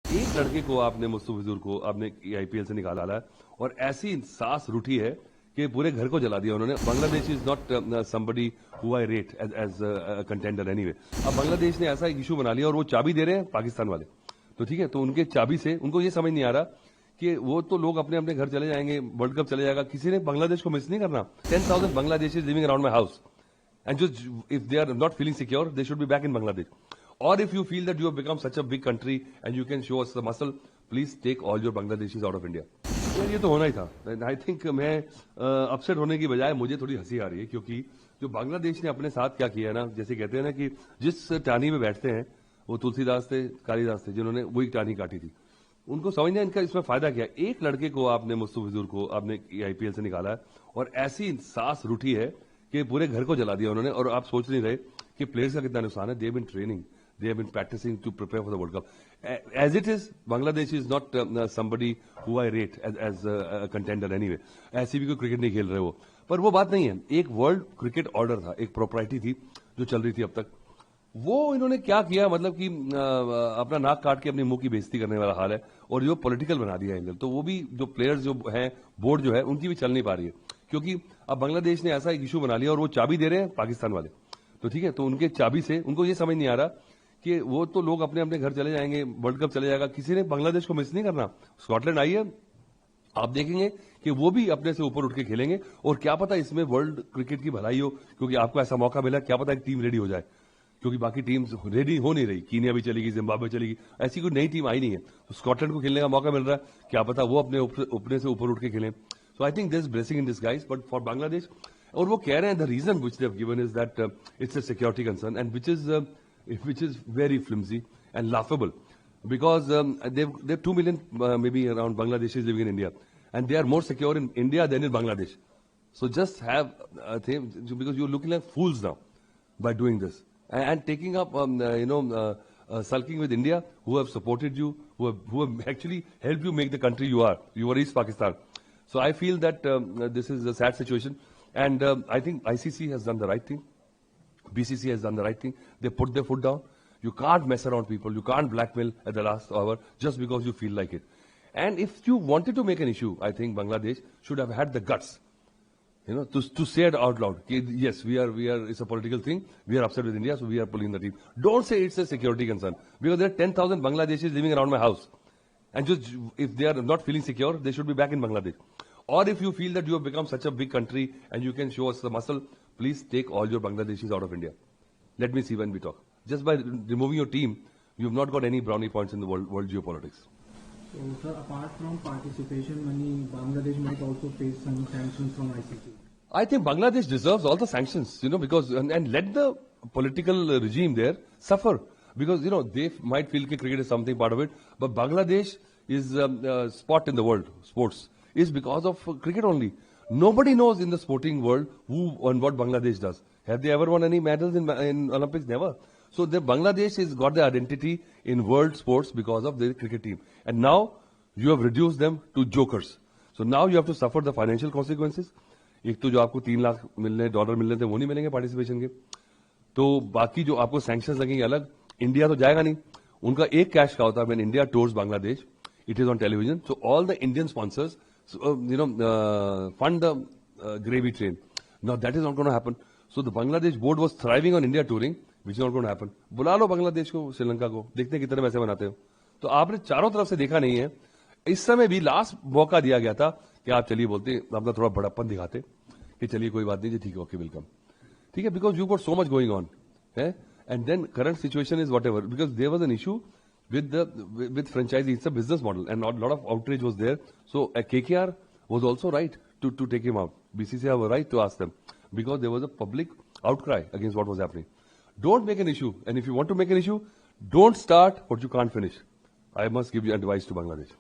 एक लड़के को आपने मुस्तफिजुर को आपने आईपीएल से निकाला है और ऐसी सांस रूठी है कि पूरे घर को जला दिया उन्होंने। Bangladesh is not somebody who I rate as contender anyway. अब बांग्लादेश ने ऐसा एक इशू बना लिया और वो चाबी दे रहे हैं पाकिस्तान वाले। तो ठीक है, तो उनके चाबी से उनको ये समझ नहीं आ रहा कि वो तो लोग अपने अपने घर चले जाएंगे, वर्ल्ड कप चले जाएगा, किसी ने बांग्लादेश को मिस नहीं करना। 10,000 Bangladesh living around my house and just if they are not feeling secure, they should be back in Bangladesh. Or if you feel that you have become such a big country and you can show us the muscle, please take all your Bangladeshis out of India. यार ये तो होना ही था। I think मैं upset होने की बजाय मुझे थोड़ी हंसी आ रही है, क्योंकि जो बांग्लादेश ने अपने साथ क्या किया है ना, जैसे कहते हैं ना कि जिस टानी में बैठते हैं वो तुलसीदास थे, कालिदास थे, जिन्होंने वही टानी काटी थी। उनको समझना इनका इसमें फायदा क्या। एक लड़के को आपने मुस्तफिजुर को आपने आईपीएल से निकाला है और ऐसी सांस रूठी है कि पूरे घर को जला दिया उन्होंने। और आप सोच नहीं रहे कि प्लेयर्स का कितना नुकसान है। They have been training, they have been practising to prepare for the world cup. As it is Bangladesh is not somebody who I rate as contender anyway. ऐसी भी कोई क्रिकेट नहीं खेल रहे वो, पर वो बात नहीं है। एक वर्ल्ड क्रिकेट ऑर्डर था, एक प्रोपराइटी थी जो चल रही थी अब तक। वो इन्होंने क्या किया, मतलब कि अपना नाक काट के अपने मुंह की बेइज्जती करने वाला हाल है और जो पॉलिटिकल बना दिया एंगल। तो वो भी जो प्लेयर्स जो हैं, बोर्ड जो है, उनकी भी चल नहीं पा रही है, क्योंकि अब बांग्लादेश ने ऐसा एक इशू बना लिया और वो चाबी दे रहे हैं पाकिस्तान वाले। तो ठीक है, तो उनके चाबी से उनको ये समझ नहीं आ रहा कि वो तो लोग अपने अपने घर चले जाएंगे, वर्ल्ड कप चले जाएगा, किसी ने बांग्लादेश को मिस नहीं करना। स्कॉटलैंड आई है, आप देखेंगे कि वो भी अपने से ऊपर उठ के खेलेंगे और क्या पता इसमें वर्ल्ड क्रिकेट की भलाई हो, क्योंकि आपको ऐसा मौका मिला, क्या पता एक टीम रेडी हो जाए, क्योंकि बाकी टीम्स रेडी हो नहीं रही। कीनिया भी चलेगी, जिम्बाब्वे चलेगी, ऐसी कोई नई टीम आई नहीं है। तो स्कॉटलैंड को खेलने का मौका मिल रहा है, क्या पता वो अपने से ऊपर उठ के खेलें। So I think there's blessing in disguise, but for Bangladesh, और वो कह रहे हैं the reason which they have given is that it's a security concern, and which is very flimsy and laughable, because they've 2 million maybe around Bangladeshis living in India, and they are more secure in India than in Bangladesh. So just have a thing, because you're looking like fools now by doing this and taking up sulking with India, who have supported you, who have actually helped you make the country you are. You are East Pakistan. So I feel that this is a sad situation, and I think ICC has done the right thing. BCC has done the right thing. They put their foot down. You can't mess around people. You can't blackmail at the last hour just because you feel like it. And if you wanted to make an issue, I think Bangladesh should have had the guts, to say it out loud. Yes, we are. It's a political thing. We are upset with India, so we are pulling the team. Don't say it's a security concern, because there are 10,000 Bangladeshis living around my house. And just if they are not feeling secure, they should be back in Bangladesh. Or if you feel that you have become such a big country and you can show us the muscle, please take all your Bangladeshis out of India. Let me see when we talk. Just by removing your team, you have not got any brownie points in the world geopolitics. So, sir, apart from participation money, Bangladesh might also face some sanctions from ICC. I think Bangladesh deserves all the sanctions, because and let the political regime there suffer. Because, they might feel that cricket is something part of it, but Bangladesh is a spot in the world, sports, is because of cricket only. Nobody knows in the sporting world who and what Bangladesh does. Have they ever won any medals in Olympics? Never. So Bangladesh has got their identity in world sports because of their cricket team. And now you have reduced them to jokers. So now you have to suffer the financial consequences. एक तो जो आपको $3 lakh dollar मिल रहे थे वो नहीं मिलेंगे participation के, तो बाकी जो आपको सैंक्शंस लगेंगे अलग। इंडिया तो जाएगा नहीं, उनका एक कैश का होता है when India tours Bangladesh, it is on television, so all the Indian sponsors fund the gravy train. Now that is not gonna happen. So the Bangladesh board was thriving on India touring, which is not gonna happen. बुला लो बांग्लादेश को, श्रीलंका को, देखते हैं कितने पैसे बनाते हो. तो आपने चारों तरफ से देखा नहीं है. इस समय भी लास्ट मौका दिया गया था कि आप चलिए बोलते अपना थोड़ा बड़प्पन दिखाते कि चलिए कोई बात नहीं जी, ठीक है, ओके, वेलकम, ठीक है, because you got so much going on है. And then current situation is whatever, because there was an issue with franchisee. It's a business model, and a lot of outrage was there. So KKR was also right to take him out. BCCI have a right to ask them, because there was a public outcry against what was happening. Don't make an issue, and if you want to make an issue, don't start what you can't finish. I must give you advice to Bangladesh.